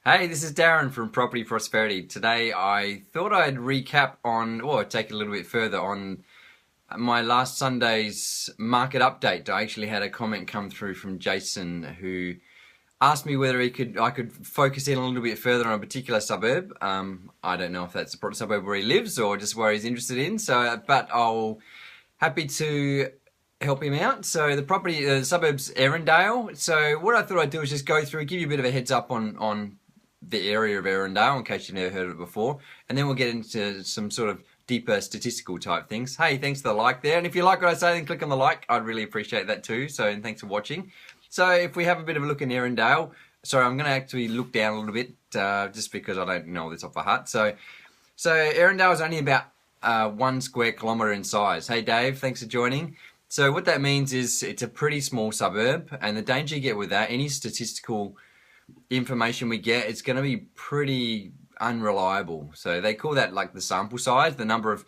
Hey, this is Darren from Property Prosperity. Today I thought I'd recap on, or take it a little bit further on my last Sunday's market update. I actually had a comment come through from Jason who asked me whether I could focus in a little bit further on a particular suburb. I don't know if that's the suburb where he lives or just where he's interested in. But I'll happy to help him out. So the suburb's Erindale. So what I thought I'd do is just go through, give you a bit of a heads up on the area of Erindale in case you've never heard of it before, and then we'll get into some sort of deeper statistical type things. Hey, thanks for the like there, and if you like what I say, then click on the like. I'd really appreciate that too. So, and thanks for watching. So if we have a bit of a look in Erindale, sorry, I'm going to actually look down a little bit just because I don't know this off by heart. So Erindale is only about 1 square kilometre in size. Hey Dave, thanks for joining. So what that means is it's a pretty small suburb, and the danger you get with that, any statistical information we get, it's going to be pretty unreliable. So they call that like the sample size, the number of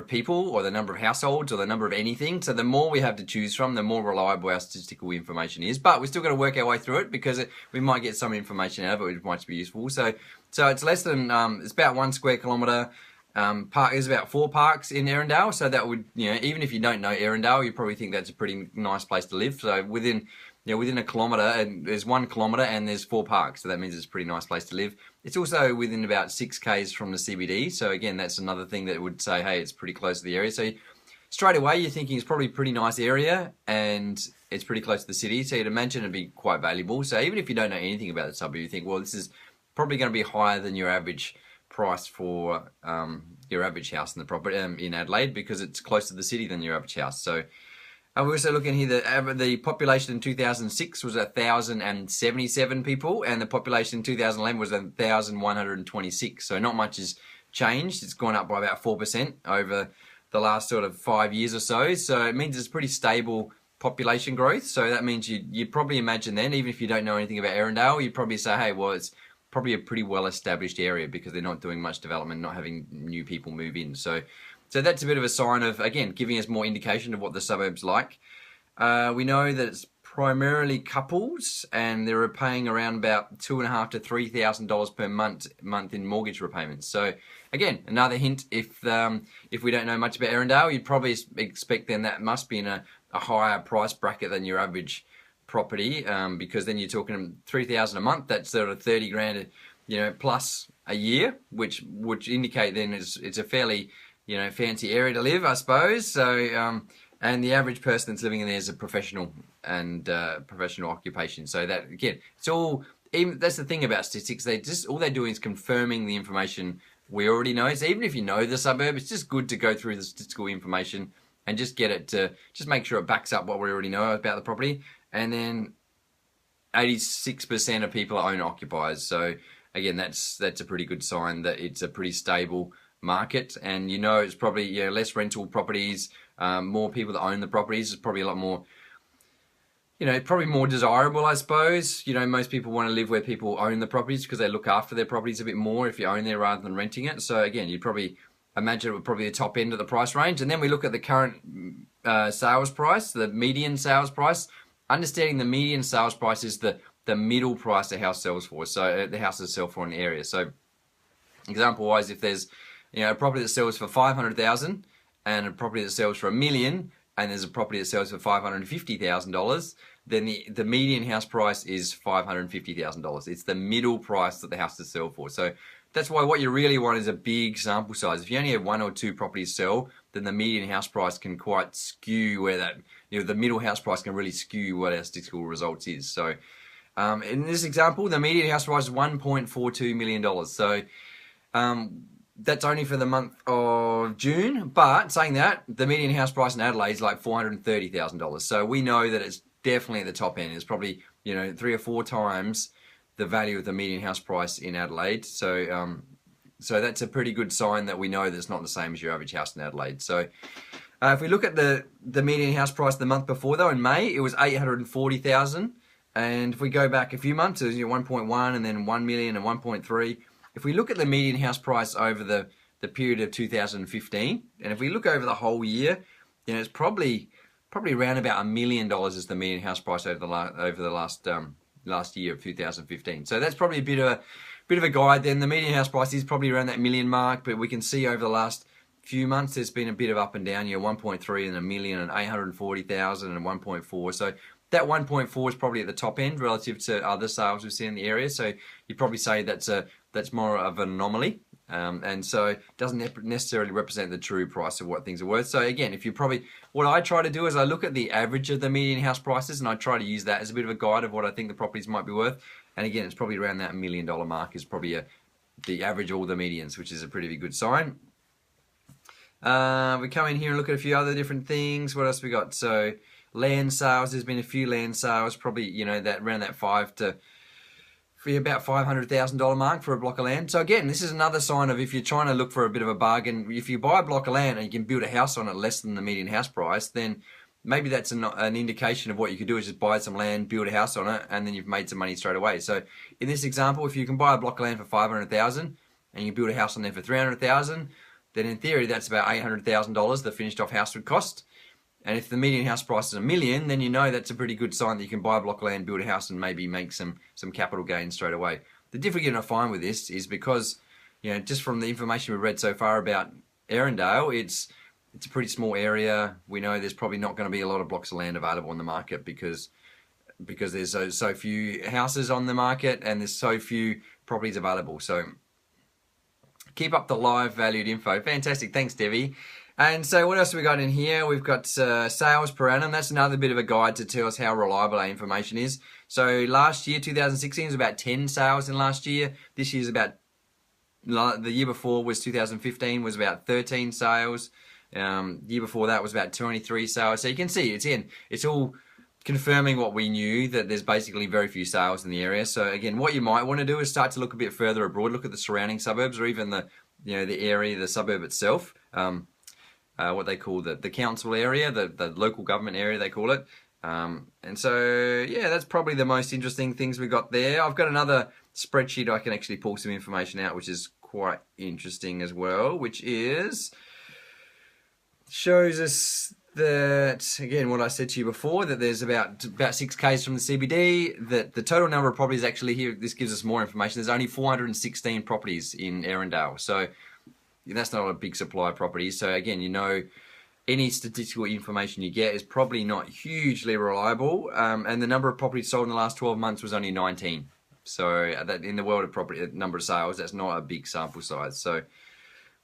people, or the number of households, or the number of anything. So the more we have to choose from, the more reliable our statistical information is. But we're still going to work our way through it because we might get some information out of it which might be useful. So it's less than it's about 1 square kilometre. There's about 4 parks in Erindale, so that would, even if you don't know Erindale, you probably think that's a pretty nice place to live. So within a kilometre, and there's 1 kilometre and there's 4 parks, so that means it's a pretty nice place to live. It's also within about 6 k's from the CBD, so again, that's another thing that would say, hey, it's pretty close to the area. So straight away, you're thinking it's probably a pretty nice area, and it's pretty close to the city, so you'd imagine it'd be quite valuable. So even if you don't know anything about the suburb, you think, well, this is probably going to be higher than your average price for your average house in the property in Adelaide, because it's closer to the city than your average house. So we're also looking here that the population in 2006 was 1,077 people, and the population in 2011 was 1,126. So not much has changed. It's gone up by about 4% over the last sort of 5 years or so. So it means it's pretty stable population growth. So that means you'd probably imagine then, even if you don't know anything about Erindale, you'd probably say, hey, well, it's probably a pretty well-established area because they're not doing much development, not having new people move in. So that's a bit of a sign of, again, giving us more indication of what the suburb's like. We know that it's primarily couples, and they're paying around about $2,500 to $3,000 per month in mortgage repayments. So again, another hint, if we don't know much about Erindale, you'd probably expect then that must be in a higher price bracket than your average property, because then you're talking $3,000 a month. That's sort of 30 grand, plus a year, which indicate then it's a fairly, fancy area to live, I suppose. So, and the average person that's living in there is a professional and professional occupation. So that, again, it's all, even that's the thing about statistics. All they're doing is confirming the information we already know. So even if you know the suburb, it's just good to go through the statistical information and just get it to just make sure it backs up what we already know about the property. And then 86% of people are owner occupiers. So again, that's a pretty good sign that it's a pretty stable market. And it's probably less rental properties, more people that own the properties. It's probably a lot more, probably more desirable, I suppose. Most people want to live where people own the properties because they look after their properties a bit more if you own there rather than renting it. So again, you'd probably imagine it would probably be the top end of the price range. And then we look at the current sales price, the median sales price. Understanding the median sales price is the middle price the house sells for. So the houses sell for an area. So example wise, if there's a property that sells for $500,000 and a property that sells for $1 million, and there's a property that sells for $550,000, then the median house price is $550,000. It's the middle price that the houses sell for. So that's why what you really want is a big sample size. If you only have 1 or 2 properties sell, then the median house price can quite skew where that, the middle house price can really skew what our statistical results is. So in this example, the median house price is $1.42 million. So that's only for the month of June. But saying that, the median house price in Adelaide is like $430,000. So we know that it's definitely at the top end. It's probably 3 or 4 times the value of the median house price in Adelaide. So that's a pretty good sign that we know that it's not the same as your average house in Adelaide. So if we look at the median house price the month before, though, in May, it was $840,000. And if we go back a few months, it was 1.1 and then 1 million and 1.3. If we look at the median house price over the period of 2015, and if we look over the whole year, it's probably probably around about $1 million is the median house price over the last year of 2015. So that's probably a bit of a guide. Then the median house price is probably around that million mark, but we can see over the last few months there's been a bit of up and down. 1.3 and $1 million and 840,000 and 1.4. So that 1.4 is probably at the top end relative to other sales we see in the area. So you'd probably say that's more of an anomaly. And so it doesn't necessarily represent the true price of what things are worth. So again, what I try to do is I look at the average of the median house prices and I try to use that as a bit of a guide of what I think the properties might be worth. And again, it's probably around that $1 million mark is probably the average of all the medians, which is a pretty good sign. We come in here and look at a few other different things. What else we got? So land sales, there's been a few land sales, probably, that around that about $500,000 mark for a block of land. So again, this is another sign of if you're trying to look for a bit of a bargain, if you buy a block of land and you can build a house on it less than the median house price, then maybe that's an indication of what you could do is just buy some land, build a house on it, and then you've made some money straight away. So in this example, if you can buy a block of land for $500,000 and you build a house on there for $300,000, then in theory that's about $800,000 the finished off house would cost. And if the median house price is $1 million, then that's a pretty good sign that you can buy a block of land, build a house, and maybe make some capital gains straight away. The difficulty I find with this is because, just from the information we've read so far about Erindale, it's a pretty small area. We know there's probably not going to be a lot of blocks of land available on the market because there's so few houses on the market and there's so few properties available. So keep up the live valued info. Fantastic. Thanks, Debbie. And so what else have we got in here? We've got sales per annum. That's another bit of a guide to tell us how reliable our information is. So last year, 2016, was about 10 sales in last year. This year's about, the year before was 2015, was about 13 sales. Year before that was about 23 sales. So you can see it's all confirming what we knew, that there's basically very few sales in the area. So again, what you might want to do is start to look a bit further abroad, look at the surrounding suburbs or even the area, the suburb itself. What they call the council area, the local government area they call it. And so, that's probably the most interesting things we got there. I've got another spreadsheet I can actually pull some information out, which is quite interesting as well, which shows us that, again, what I said to you before, that there's about 6Ks from the CBD, that the total number of properties actually here, this gives us more information. There's only 416 properties in Erindale. So that's not a big supply of properties. So again, any statistical information you get is probably not hugely reliable. And the number of properties sold in the last 12 months was only 19. So that in the world of property, number of sales, that's not a big sample size. So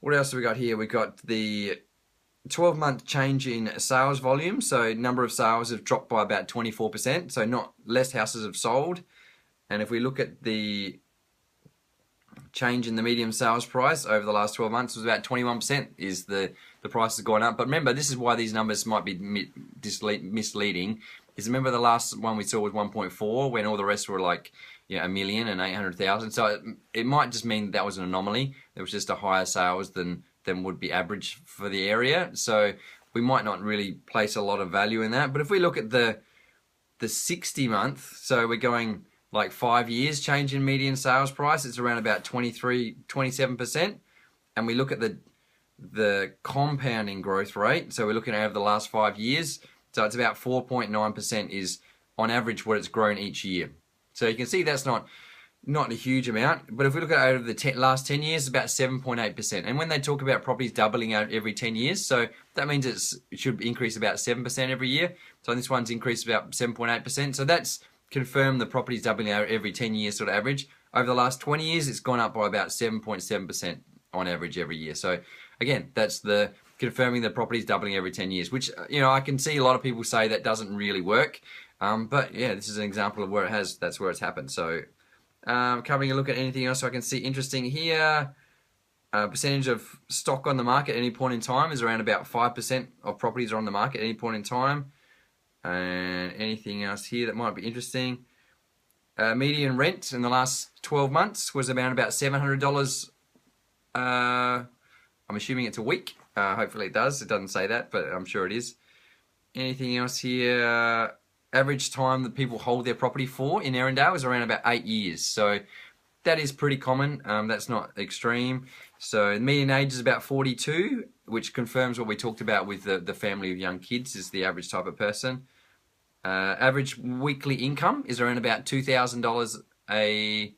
what else have we got here? We've got the 12-month change in sales volume. So number of sales have dropped by about 24%. So not less houses have sold. And if we look at the change in the median sales price over the last 12 months was about 21% is the price has gone up. But remember, this is why these numbers might be misleading, is remember the last one we saw was 1.4 when all the rest were like $1 million and 800,000. So it might just mean that was an anomaly. There was just a higher sales than would be average for the area. So we might not really place a lot of value in that. But if we look at the 60 month, so we're going like 5 years change in median sales price, it's around about 27%. And we look at the compounding growth rate, so we're looking at over the last 5 years, so it's about 4.9% is on average what it's grown each year. So you can see that's not a huge amount, but if we look at over the last 10 years, it's about 7.8%. And when they talk about properties doubling out every 10 years, so that means it should increase about 7% every year. So this one's increased about 7.8%. So that's confirmed the properties doubling out every 10 years sort of average. Over the last 20 years, it's gone up by about 7.7% on average every year. So again, that's the confirming the properties doubling every 10 years, which, I can see a lot of people say that doesn't really work. But yeah, this is an example of where that's where it's happened. So having a look at anything else I can see interesting here. Percentage of stock on the market at any point in time is around about 5% of properties are on the market at any point in time. And anything else here that might be interesting. Median rent in the last 12 months was around about $700. I'm assuming it's a week. Hopefully it does. It doesn't say that, but I'm sure it is. Anything else here? Average time that people hold their property for in Erindale is around about 8 years. So that is pretty common. That's not extreme. So the median age is about 42. which confirms what we talked about with the family of young kids, is the average type of person. Average weekly income is around about $2,000 a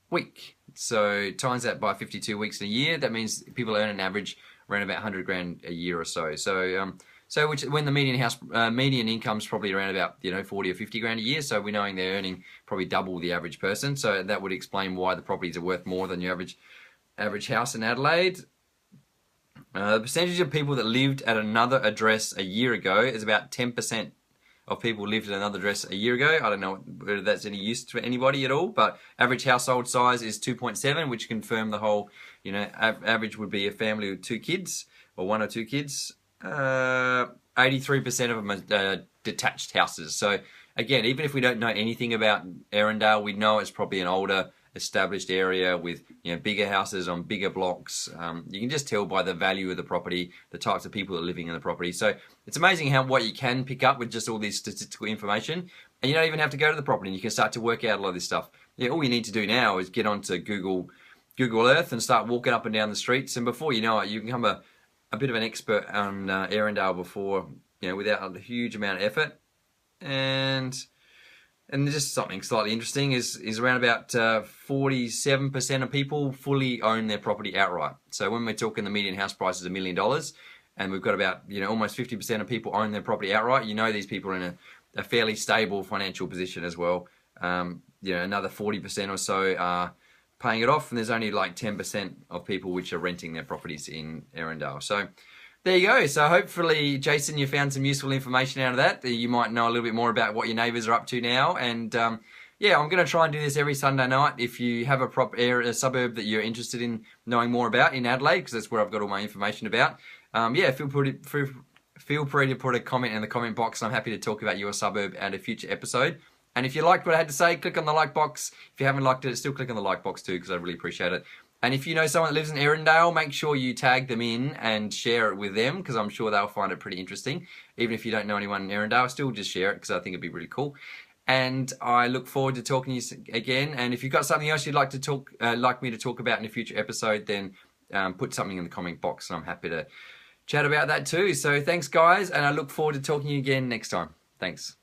week. So times that by 52 weeks in a year, that means people earn an average around about 100 grand a year or so. So which when the median income is probably around about 40 or 50 grand a year. So we're knowing they're earning probably double the average person. So that would explain why the properties are worth more than your average house in Adelaide. The percentage of people that lived at another address a year ago is about 10% of people lived at another address a year ago. I don't know whether that's any use to anybody at all, but average household size is 2.7, which confirm the whole, average would be a family with 2 kids or 1 or 2 kids. 83% of them are detached houses. So again, even if we don't know anything about Erindale, we know it's probably an older established area with bigger houses on bigger blocks. You can just tell by the value of the property, the types of people that are living in the property. So it's amazing what you can pick up with just all this statistical information, and you don't even have to go to the property, and you can start to work out a lot of this stuff. All you need to do now is get onto Google Earth and start walking up and down the streets, and before you know it, you can become a bit of an expert on Erindale before, without a huge amount of effort. And just something slightly interesting is around about 47% of people fully own their property outright. So when we're talking the median house price is $1 million, and we've got about almost 50% of people own their property outright, these people are in a fairly stable financial position as well. Another 40% or so are paying it off, and there's only like 10% of people which are renting their properties in Erindale. So there you go. So hopefully, Jason, you found some useful information out of that. You might know a little bit more about what your neighbours are up to now. And I'm going to try and do this every Sunday night. If you have a suburb that you're interested in knowing more about in Adelaide, because that's where I've got all my information about, feel free to put a comment in the comment box. I'm happy to talk about your suburb at a future episode. And if you liked what I had to say, click on the like box. If you haven't liked it, still click on the like box too, because I really appreciate it. And if you know someone that lives in Erindale, make sure you tag them in and share it with them, because I'm sure they'll find it pretty interesting. Even if you don't know anyone in Erindale, still just share it, because I think it'd be really cool. And I look forward to talking to you again. And if you've got something else you'd like me to talk about in a future episode, then put something in the comment box, and I'm happy to chat about that too. So thanks, guys, and I look forward to talking to you again next time. Thanks.